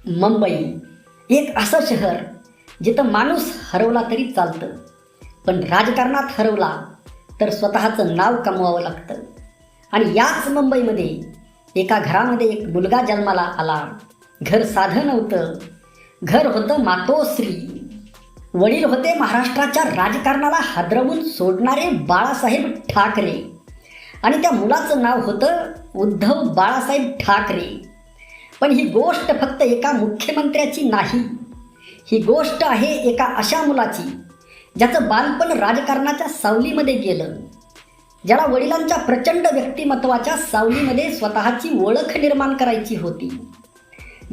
मुंबई एक असं शहर जिथं माणूस हरवला तरी चालतं, पण राजकारणात हरवला तर स्वतःचं नाव कमवावं लागतं. आणि याच मुंबईमध्ये एका घरामध्ये एक मुलगा जन्माला आला. घर साधं नव्हतं, घर होतं मातोश्री. वडील होते महाराष्ट्राच्या राजकारणाला हादरवून सोडणारे बाळासाहेब ठाकरे आणि त्या मुलाचं नाव होतं उद्धव बाळासाहेब ठाकरे. पण ही गोष्ट फक्त एका मुख्यमंत्र्याची नाही, ही गोष्ट आहे एका अशा मुलाची ज्याचं बालपण राजकारणाच्या सावलीमध्ये गेलं, ज्याला वडिलांच्या प्रचंड व्यक्तिमत्वाच्या सावलीमध्ये स्वतःची ओळख निर्माण करायची होती,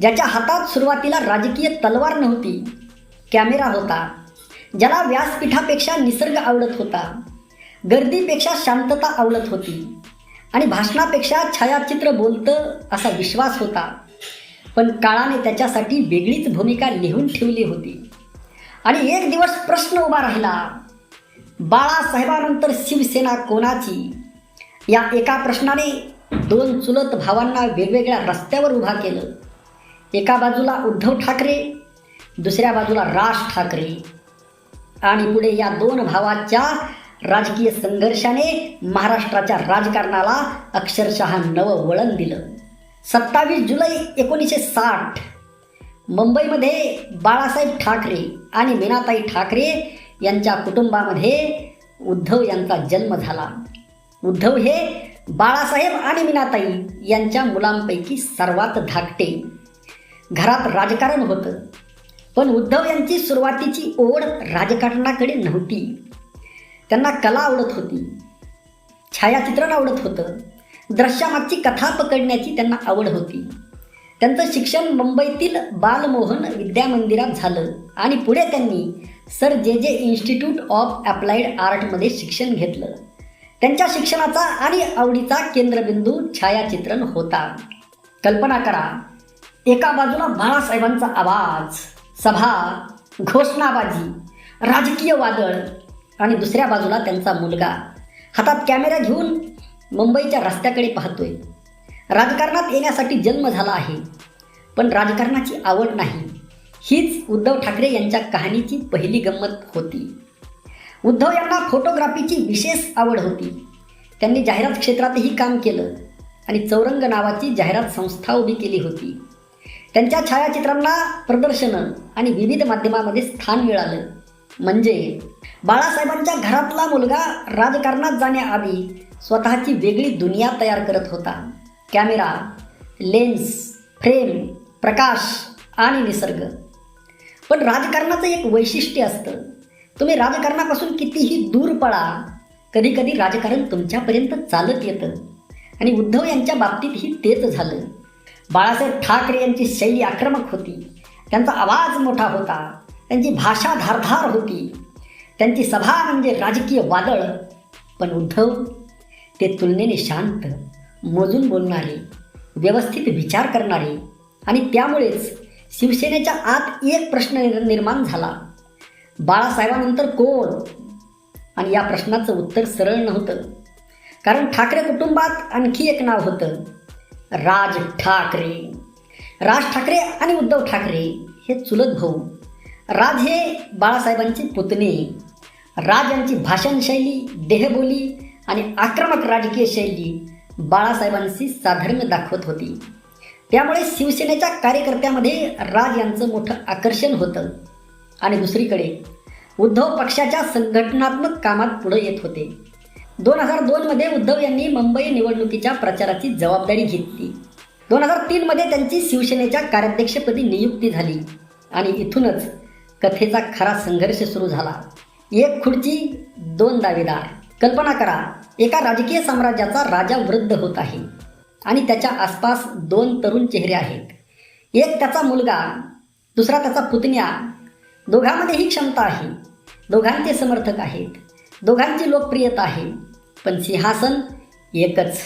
ज्याच्या हातात सुरुवातीला राजकीय तलवार नव्हती, कॅमेरा होता, ज्याला व्यासपीठापेक्षा निसर्ग आवडत होता, गर्दीपेक्षा शांतता आवडत होती आणि भाषणापेक्षा छायाचित्र बोलतं असा विश्वास होता. पण काळाने त्याच्यासाठी वेगळीच भूमिका लिहून ठेवली होती. आणि एक दिवस प्रश्न उभा राहिला, बाळासाहेबांनंतर शिवसेना कोणाची? या एका प्रश्नाने दोन चुलत भावांना वेगवेगळ्या रस्त्यावर उभा केलं. एका बाजूला उद्धव ठाकरे, दुसऱ्या बाजूला राज ठाकरे. आणि पुढे या दोन भावाच्या राजकीय संघर्षाने महाराष्ट्राच्या राजकारणाला अक्षरशः नवं वळण दिलं. 27 जुलै 1960 मुंबईमध्ये बाळासाहेब ठाकरे आणि मीनाताई ठाकरे यांच्या कुटुंबामध्ये उद्धव यांचा जन्म झाला. उद्धव हे बाळासाहेब आणि मीनाताई यांच्या मुलांपैकी सर्वात धाकटे. घरात राजकारण होतं, पण उद्धव यांची सुरुवातीची ओढ राजकारणाकडे नव्हती. त्यांना कला आवडत होती, छायाचित्रण आवडत होतं, दृश्यामागची कथा पकडण्याची त्यांना आवड होती. त्यांचं शिक्षण मुंबईतील बालमोहन विद्यामंदिरात झालं आणि पुढे त्यांनी सर जे इन्स्टिट्यूट ऑफ अप्लाइड आर्टमध्ये शिक्षण घेतलं. त्यांच्या शिक्षणाचा आणि आवडीचा केंद्रबिंदू छायाचित्रण होता. कल्पना करा, एका बाजूला बाळासाहेबांचा आवाज, सभा, घोषणाबाजी, राजकीय वादळ आणि दुसऱ्या बाजूला त्यांचा मुलगा हातात कॅमेरा घेऊन मुंबईच्या रस्त्याकडे पाहतोय. राजकारणात येण्यासाठी जन्म झाला आहे, पण राजकारणाची आवड नाही. हीच उद्धव ठाकरे यांच्या कहाणीची पहिली गंमत होती. उद्धव यांना फोटोग्राफीची विशेष आवड होती. त्यांनी जाहिरात क्षेत्रातही काम केलं आणि चौरंग नावाची जाहिरात संस्था उभी केली होती. त्यांच्या छायाचित्रांना प्रदर्शनं आणि विविध माध्यमामध्ये स्थान मिळालं. म्हणजे बाळासाहेबांच्या घरातला मुलगा राजकारणात जाण्याआधी स्वतःची वेगळी दुनिया तयार करत होता. कॅमेरा, लेन्स, फ्रेम, प्रकाश आणि निसर्ग. पण राजकारणाचं एक वैशिष्ट्य असतं, तुम्ही राजकारणापासून कितीही दूर पळा, कधी कधी राजकारण तुमच्यापर्यंत चालत येतं. आणि उद्धव यांच्या बाबतीतही तेच झालं. बाळासाहेब ठाकरे यांची शैली आक्रमक होती, त्यांचा आवाज मोठा होता, त्यांची भाषा धारधार होती, त्यांची सभा म्हणजे राजकीय वादळ. पण उद्धव ते तुलनेने शांत, मोजून बोलणारे, व्यवस्थित विचार करणारे. आणि त्यामुळेच शिवसेनेच्या आत एक प्रश्न निर्माण झाला, बाळासाहेबांनंतर कोण? आणि या प्रश्नाचं उत्तर सरळ नव्हतं, कारण ठाकरे कुटुंबात आणखी एक नाव होतं, राज ठाकरे. राज ठाकरे आणि उद्धव ठाकरे हे चुलत भाऊ. राज हे बाळासाहेबांचे पुतणे. राज यांची भाषणशैली, देहबोली आणि आक्रमक राजकीय शैली बाळासाहेबांशी साधर्म्य दाखवत होती. त्यामुळे शिवसेनेच्या कार्यकर्त्यामध्ये राज यांचं मोठं आकर्षण होतं. आणि दुसरीकडे उद्धव पक्षाच्या संघटनात्मक कामात पुढे येत होते. 2002 उद्धव यांनी मुंबई निवडणुकीच्या प्रचाराची जबाबदारी घेतली. 2003 त्यांची शिवसेनेच्या कार्याध्यक्षपदी नियुक्ती झाली. आणि इथूनच कथेचा खरा संघर्ष सुरू झाला. एक खुर्ची, दोन दावेदार. कल्पना करा, एका राजकीय साम्राज्याचा राजा वृद्ध होत आहे आणि त्याच्या आसपास दोन तरुण चेहरे आहेत. एक त्याचा मुलगा, दुसरा त्याचा पुतण्या. दोघांमध्येही क्षमता आहे, दोघांचे समर्थक आहेत, दोघांची लोकप्रियता आहे, पण सिंहासन एकच.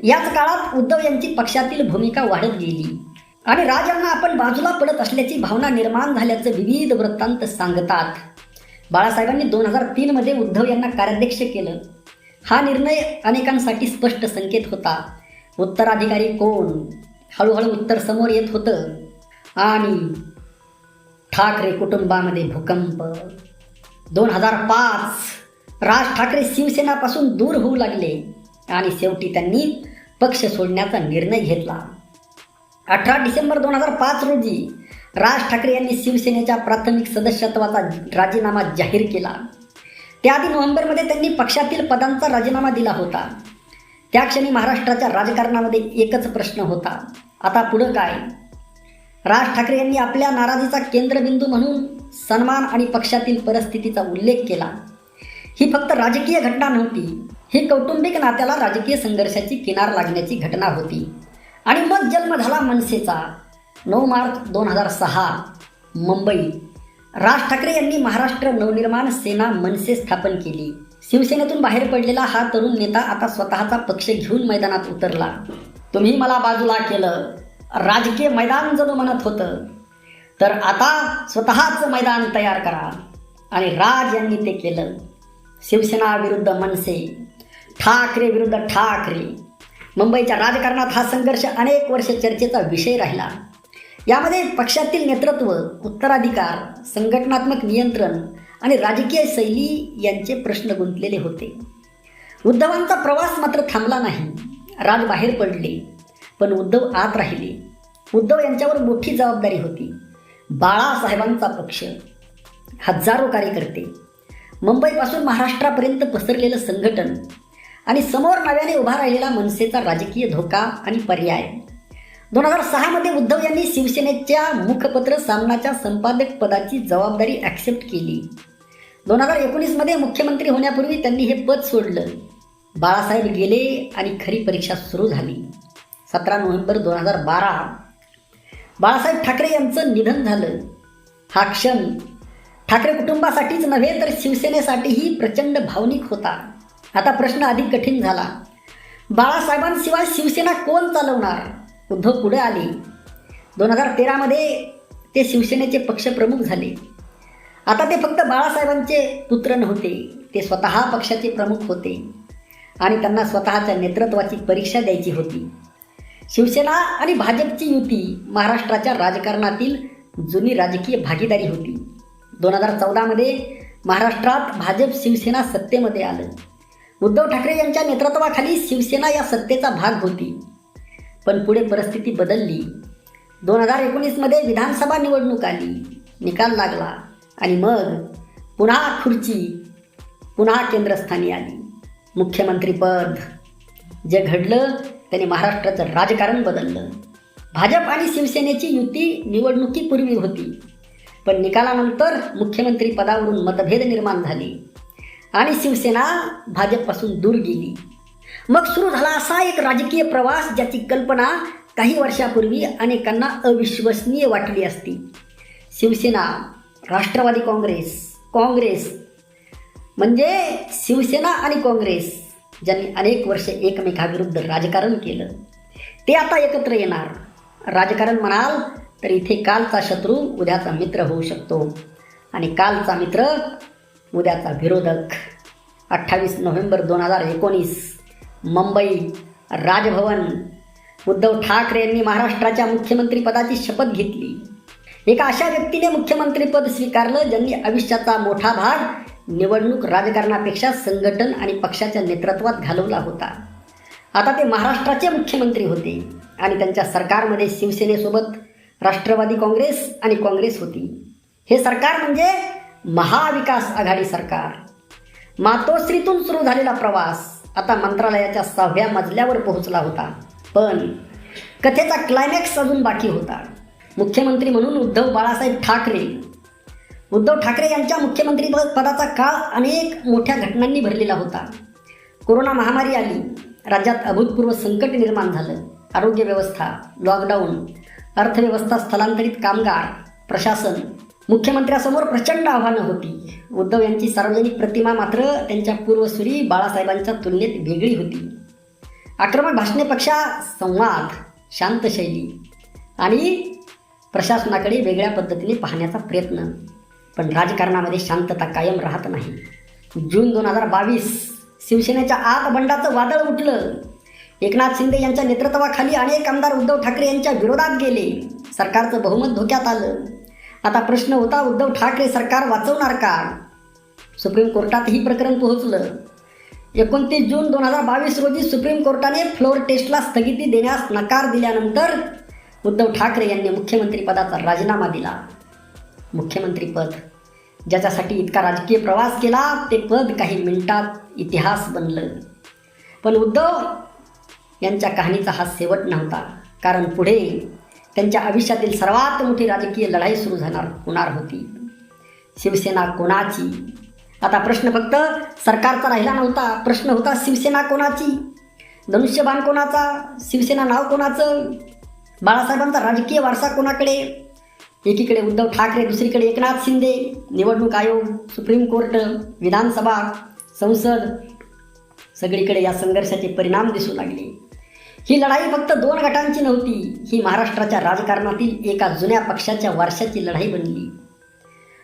याच काळात उद्धव यांची पक्षातील भूमिका वाढत गेली आणि राज यांना आपण बाजूला पडत असल्याची भावना निर्माण झाल्याचं विविध वृत्तांत सांगतात. बाळासाहेबांनी 2003 उद्धव यांना कार्याध्यक्ष केलं. हा निर्णय अनेकांसाठी स्पष्ट संकेत होता, उत्तराधिकारी कोण? हळूहळू उत्तर समोर येत होतं. आणि ठाकरे कुटुंबामध्ये भूकंप. 2005 राज ठाकरे शिवसेनापासून दूर होऊ लागले आणि शेवटी त्यांनी पक्ष सोडण्याचा निर्णय घेतला. 18 डिसेंबर 2005 रोजी राज ठाकरे यांनी शिवसेनेच्या प्राथमिक सदस्यत्वाचा राजीनामा जाहीर केला. त्याआधी नोव्हेंबरमध्ये त्यांनी पक्षातील पदांचा राजीनामा दिला होता. त्या क्षणी महाराष्ट्राच्या राजकारणामध्ये एकच प्रश्न होता, आता पुढं काय? राज ठाकरे यांनी आपल्या नाराजीचा केंद्रबिंदू म्हणून सन्मान आणि पक्षातील परिस्थितीचा उल्लेख केला. ही फक्त राजकीय घटना नव्हती, ही कौटुंबिक नात्याला राजकीय संघर्षाची किनार लागण्याची घटना होती. आणि मग जन्म झाला मनसेचा. 9 मार्च 2006 मुंबई. राज ठाकरे यांनी महाराष्ट्र नवनिर्माण सेना मनसे स्थापन केली. शिवसेनेतून बाहेर पडलेला हा तरुण नेता आता स्वतःचा पक्ष घेऊन मैदानात उतरला. तुम्ही मला बाजूला केलं, राजकीय मैदान जणू म्हणत होतं, तर आता स्वतःच मैदान तयार करा. आणि राज यांनी ते केलं. शिवसेना विरुद्ध मनसे, ठाकरे विरुद्ध ठाकरे. मुंबईच्या राजकारणात हा संघर्ष अनेक वर्ष चर्चेचा विषय राहिला. यामध्ये पक्षातील नेतृत्व, उत्तराधिकार, संघटनात्मक नियंत्रण आणि राजकीय शैली यांचे प्रश्न गुंतलेले होते. उद्धवांचा प्रवास मात्र थांबला नाही. राज बाहेर पडले, पण उद्धव आत राहिले. उद्धव यांच्यावर मोठी जबाबदारी होती. बाळासाहेबांचा पक्ष, हजारो कार्यकर्ते, मुंबईपासून महाराष्ट्रापर्यंत पसरलेलं संघटन आणि समोर नव्याने उभा राहिलेला मनसेचा राजकीय धोका आणि पर्याय. 2006 उद्धव यांनी शिवसेनेच्या मुखपत्र सामनाच्या संपादक पदाची जबाबदारी ॲक्सेप्ट केली. 2019 मुख्यमंत्री होण्यापूर्वी त्यांनी हे पद सोडलं. बाळासाहेब गेले आणि खरी परीक्षा सुरू झाली. 17 नोव्हेंबर 2012 बाळासाहेब ठाकरे यांचं निधन झालं. हा क्षण ठाकरे कुटुंबासाठीच नव्हे तर शिवसेनेसाठीही प्रचंड भावनिक होता. आता प्रश्न अधिक कठीण झाला. बाळासाहेबांशिवाय शिवसेना कोण चालवणार? उद्धव पुढे आले. 2013 ते शिवसेनेचे पक्षप्रमुख झाले. आता ते फक्त बाळासाहेबांचे पुत्र नव्हते, ते स्वतः पक्षाचे प्रमुख होते आणि त्यांना स्वतःच्या नेतृत्वाची परीक्षा द्यायची होती. शिवसेना आणि भाजपची युती महाराष्ट्राच्या राजकारणातील जुनी राजकीय भागीदारी होती. 2014 महाराष्ट्रात भाजप शिवसेना सत्तेमध्ये आलं. उद्धव ठाकरे यांच्या नेतृत्वाखाली शिवसेना या सत्तेचा भाग होती. पण पुढे परिस्थिती बदलली. 2019 विधानसभा निवडणूक आली, निकाल लागला आणि मग पुन्हा खुर्ची, पुन्हा केंद्रस्थानी आली. मुख्यमंत्रीपद. जे घडलं त्याने महाराष्ट्राचं राजकारण बदललं. भाजप आणि शिवसेनेची युती निवडणुकीपूर्वी होती, पण निकालानंतर मुख्यमंत्री पदावरून मतभेद निर्माण झाले आणि शिवसेना भाजपपासून दूर गेली. मग सुरू झाला असा एक राजकीय प्रवास ज्याची कल्पना काही वर्षापूर्वी अनेकांना अविश्वसनीय वाटली असती. शिवसेना, राष्ट्रवादी काँग्रेस म्हणजे शिवसेना आणि काँग्रेस ज्यांनी अनेक वर्षे एकमेकाविरुद्ध राजकारण केलं, ते आता एकत्र येणार. राजकारण म्हणाल तर इथे कालचा शत्रू उद्याचा मित्र होऊ शकतो आणि कालचा मित्र उद्याचा विरोधक. 28 नोव्हेंबर 2019 मुंबई, राजभवन. उद्धव ठाकरे यांनी महाराष्ट्राच्या मुख्यमंत्रीपदाची शपथ घेतली. एका अशा व्यक्तीने मुख्यमंत्रीपद स्वीकारलं ज्यांनी आयुष्याचा मोठा भाग निवडणूक राजकारणापेक्षा संघटन आणि पक्षाच्या नेतृत्वात घालवला होता. आता ते महाराष्ट्राचे मुख्यमंत्री होते आणि त्यांच्या सरकारमध्ये शिवसेनेसोबत राष्ट्रवादी काँग्रेस आणि काँग्रेस होती. हे सरकार म्हणजे महाविकास आघाडी सरकार. मातोश्रीतून सुरू झालेला प्रवास आता मंत्रालयाच्या 6व्या मजल्यावर पोहोचला होता. पण कथेचा क्लायमॅक्स अजून बाकी होता. मुख्यमंत्री म्हणून उद्धव ठाकरे यांच्या मुख्यमंत्री पदाचा काळ अनेक मोठ्या घटनांनी भरलेला होता. कोरोना महामारी आली, राज्यात अभूतपूर्व संकट निर्माण झालं. आरोग्य व्यवस्था, लॉकडाऊन, अर्थव्यवस्था, स्थलांतरित कामगार, प्रशासन. मुख्यमंत्र्यासमोर प्रचंड आव्हानं होती. उद्धव यांची सार्वजनिक प्रतिमा मात्र त्यांच्या पूर्वसुरी बाळासाहेबांच्या तुलनेत वेगळी होती. आक्रमक भाषणेपेक्षा संवाद, शांत शैली आणि प्रशासनाकडे वेगळ्या पद्धतीने पाहण्याचा प्रयत्न. पण राजकारणामध्ये शांतता कायम राहत नाही. जून 2022 शिवसेनेच्या आत बंडाचं वादळ उठलं. एकनाथ शिंदे यांच्या नेतृत्वाखाली अनेक आमदार उद्धव ठाकरे यांच्या विरोधात गेले. सरकारचं बहुमत धोक्यात आलं. आता प्रश्न होता, उद्धव ठाकरे सरकार वाचवणार का? सुप्रीम कोर्टातही प्रकरण पोहोचलं. 29 जून 2022 रोजी सुप्रीम कोर्टाने फ्लोअर टेस्टला स्थगिती देण्यास नकार दिल्यानंतर उद्धव ठाकरे यांनी मुख्यमंत्रीपदाचा राजीनामा दिला. मुख्यमंत्रीपद ज्याच्यासाठी इतका राजकीय प्रवास केला, ते पद काही मिनिटात इतिहास बनलं. पण उद्धव यांच्या कहाणीचा हा शेवट नव्हता, कारण पुढे त्यांच्या आयुष्यातील सर्वात मोठी राजकीय लढाई सुरू होणार होती. शिवसेना कोणाची? आता प्रश्न फक्त सरकारचा राहिला नव्हता, प्रश्न होता शिवसेना कोणाची? धनुष्यबाण कोणाचा? शिवसेना नाव कोणाचं? बाळासाहेबांचा राजकीय वारसा कोणाकडे? एकीकडे उद्धव ठाकरे, दुसरीकडे एकनाथ शिंदे. निवडणूक आयोग, सुप्रीम कोर्ट, विधानसभा, संसद, सगळीकडे या संघर्षाचे परिणाम दिसू लागले. ही लढाई फक्त 2 गटांची नव्हती, ही महाराष्ट्राच्या राजकारणातील एका जुन्या पक्षाच्या वारशाची लढाई बनली.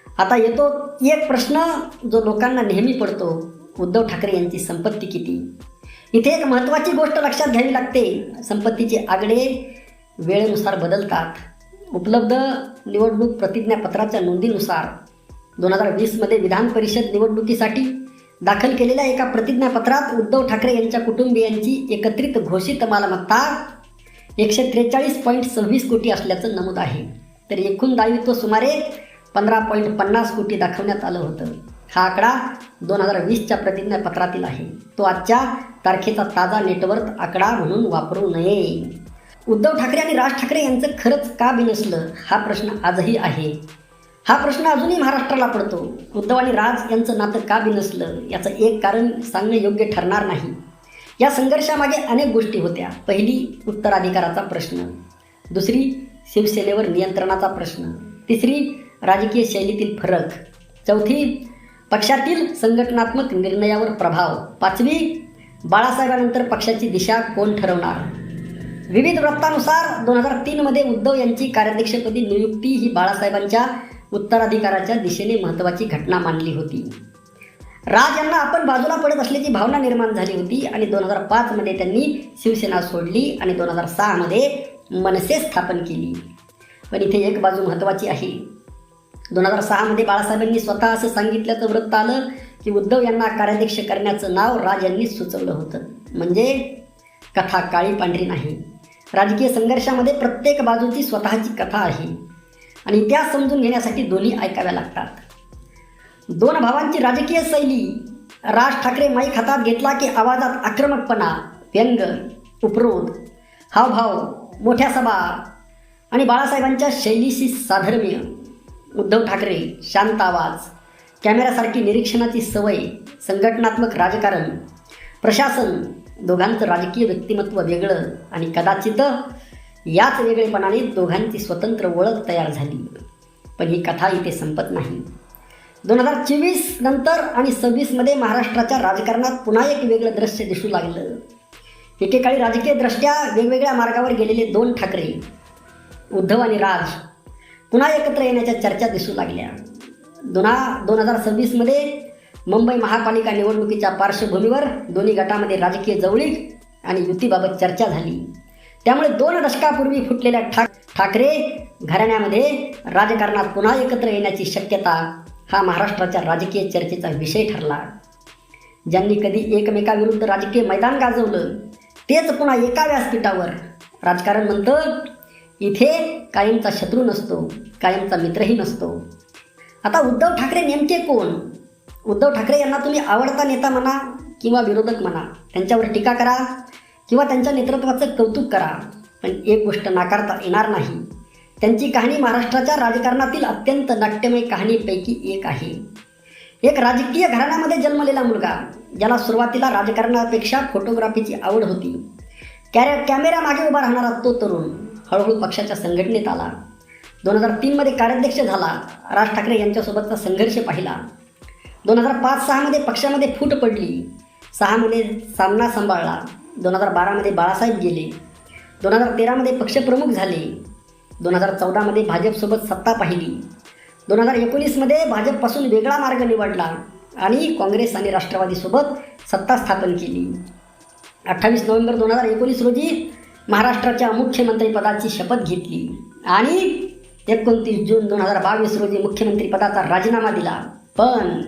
आता येतो एक प्रश्न जो लोकांना नेहमी पडतो, उद्धव ठाकरे यांची संपत्ती किती? इथे एक महत्त्वाची गोष्ट लक्षात घ्यावी लागते. संपत्तीचे आकडे वेळेनुसार बदलतात. उपलब्ध निवडणूक प्रतिज्ञापत्राच्या नोंदीनुसार 2020मध्ये विधान परिषद निवडणुकीसाठी दाखल केलेल्या एका प्रतिज्ञापत्रात उद्धव ठाकरे यांच्या कुटुंबियांची एकत्रित घोषित मालमत्ता 143.26 कोटी असल्याचं नमूद आहे. तर एकूण दायित्व सुमारे 15.50 कोटी दाखवण्यात आलं होतं. हा आकडा 2020च्या प्रतिज्ञापत्रातील आहे. तो आजच्या तारखेचा ताजा नेटवर्थ आकडा म्हणून वापरू नये. उद्धव ठाकरे आणि राज ठाकरे यांचं खरंच का बिनसलं, हा प्रश्न आजही आहे. हा प्रश्न अजूनही महाराष्ट्राला पडतो. उद्धव आणि राज यांचं नातं का बिनसलं, याचं एक कारण सांगणं योग्य ठरणार नाही. या संघर्षामागे अनेक गोष्टी होत्या. पहिली, उत्तराधिकाराचा प्रश्न. दुसरी, शिवसेनेवर नियंत्रणाचा प्रश्न. तिसरी, राजकीय शैलीतील फरक. चौथी, पक्षातील संघटनात्मक निर्णयावर प्रभाव. पाचवी, बाळासाहेबांनंतर पक्षाची दिशा कोण ठरवणार. विविध वृत्तानुसार 2003मध्ये उद्धव यांची कार्याध्यक्षपदी नियुक्ती ही बाळासाहेबांच्या उत्तराधिकाराच्या दिशेने महत्त्वाची घटना मानली होती. राज यांना आपण बाजूला पडत असल्याची भावना निर्माण झाली होती आणि 2005मध्ये त्यांनी शिवसेना सोडली आणि 2006मध्ये मनसे स्थापन केली. पण इथे एक बाजू महत्त्वाची आहे. 2006मध्ये बाळासाहेबांनी स्वतः असं सांगितल्याचं वृत्त आलं की उद्धव यांना कार्याध्यक्ष करण्याचं नाव राज यांनीच सुचवलं होतं. म्हणजे कथा काळी पांढरी नाही. राजकीय संघर्षामध्ये प्रत्येक बाजूची स्वतःची कथा आहे आणि त्या समजून घेण्यासाठी दोन्ही ऐकाव्या लागतात. 2 भावांची राजकीय शैली. राज ठाकरे माईक हातात घेतला की आवाजात आक्रमकपणा, व्यंग, उपरोध, हावभाव, मोठ्या सभा आणि बाळासाहेबांच्या शैलीशी साधर्म्य. उद्धव ठाकरे शांत आवाज, कॅमेऱ्यासारखी निरीक्षणाची सवय, संघटनात्मक राजकारण, प्रशासन. दोघांचं राजकीय व्यक्तिमत्व वेगळं आणि कदाचित याच वेगळेपणाने दोघांची स्वतंत्र ओळख तयार झाली. पण ही कथा इथे संपत नाही. 2024 नंतर आणि 26मध्ये महाराष्ट्राच्या राजकारणात पुन्हा एक वेगळं दृश्य दिसू लागलं. एकेकाळी राजकीयदृष्ट्या वेगवेगळ्या मार्गावर गेलेले 2 ठाकरे, उद्धव आणि राज, पुन्हा एकत्र येण्याच्या चर्चा दिसू लागल्या. 2026मध्ये मुंबई महापालिका निवडणुकीच्या पार्श्वभूमीवर दोन्ही गटामध्ये राजकीय जवळीक आणि युतीबाबत चर्चा झाली. त्यामुळे 2 दशकापूर्वी फुटलेल्या ठाकरे घराण्यामध्ये राजकारणात पुन्हा एकत्र येण्याची शक्यता हा महाराष्ट्राच्या राजकीय चर्चेचा विषय ठरला. ज्यांनी कधी एकमेकाविरुद्ध राजकीय मैदान गाजवलं तेच पुन्हा एका व्यासपीठावर. राजकारण म्हणतं इथे कायमचा शत्रू नसतो, कायमचा मित्रही नसतो. आता उद्धव ठाकरे नेमके कोण? उद्धव ठाकरे यांना तुम्ही आवडता नेता म्हणा किंवा विरोधक म्हणा, त्यांच्यावर टीका करा किंवा त्यांच्या नेतृत्वाचं कौतुक करा, पण एक गोष्ट नाकारता येणार नाही, त्यांची कहाणी महाराष्ट्राच्या राजकारणातील अत्यंत नाट्यमय कहाणीपैकी एक आहे. एक राजकीय घराण्यामध्ये जन्मलेला मुलगा, ज्याला सुरुवातीला राजकारणापेक्षा फोटोग्राफीची आवड होती. कॅमेरा मागे उभा राहणारा तो तरुण हळूहळू पक्षाच्या संघटनेत आला. 2003मध्ये कार्याध्यक्ष झाला. राज ठाकरे यांच्यासोबतचा संघर्ष पाहिला. 2005-06मध्ये पक्षामध्ये फूट पडली. 6मध्ये सामना सांभाळला. 2012मध्ये बाळासाहेब गेले. 2013मध्ये पक्षप्रमुख झाले. 2014मध्ये भाजपसोबत सत्ता पाहिली. 2019मध्ये भाजपपासून वेगळा मार्ग निवडला आणि काँग्रेस आणि राष्ट्रवादीसोबत सत्ता स्थापन केली. 28 नोव्हेंबर 2019 रोजी महाराष्ट्राच्या मुख्यमंत्रीपदाची शपथ घेतली आणि 29 जून 2022 रोजी मुख्यमंत्रीपदाचा राजीनामा दिला. पण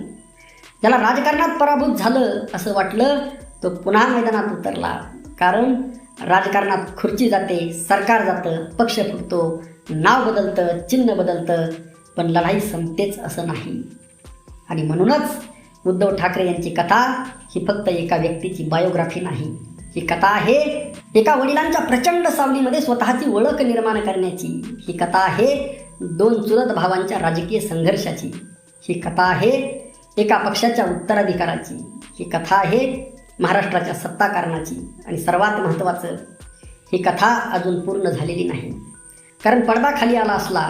ज्याला राजकारणात पराभूत झालं असं वाटलं तो पुन्हा मैदानात उतरला. कारण राजकारणात खुर्ची जाते, सरकार जातं, पक्ष फुटतो, नाव बदलतं, चिन्ह बदलतं, पण लढाई संपतेच असं नाही. आणि म्हणूनच उद्धव ठाकरे यांची कथा ही फक्त एका व्यक्तीची बायोग्राफी नाही. ही कथा आहे एका वडिलांच्या प्रचंड सावलीमध्ये स्वतःची ओळख निर्माण करण्याची. ही कथा आहे 2 चुलत भावांच्या राजकीय संघर्षाची. ही कथा आहे एका पक्षाच्या उत्तराधिकाराची. ही कथा आहे महाराष्ट्राच्या सत्ताकारणाची. आणि सर्वात महत्त्वाचं, ही कथा अजून पूर्ण झालेली नाही. कारण पडदा खाली आला असला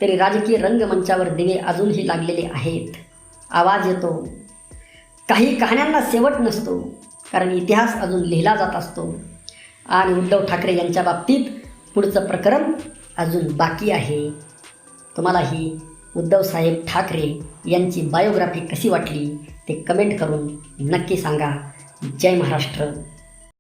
तरी राजकीय रंगमंचावर दिवे अजूनही लागलेले आहेत. आवाज येतो. काही कहाण्यांना शेवट नसतो, कारण इतिहास अजून लिहिला जात असतो. आणि उद्धव ठाकरे यांच्या बाबतीत पुढचं प्रकरण अजून बाकी आहे. तुम्हाला ही उद्धवसाहेब ठाकरे यांची बायोग्राफी कशी वाटली ते कमेंट करून नक्की सांगा. जय महाराष्ट्र.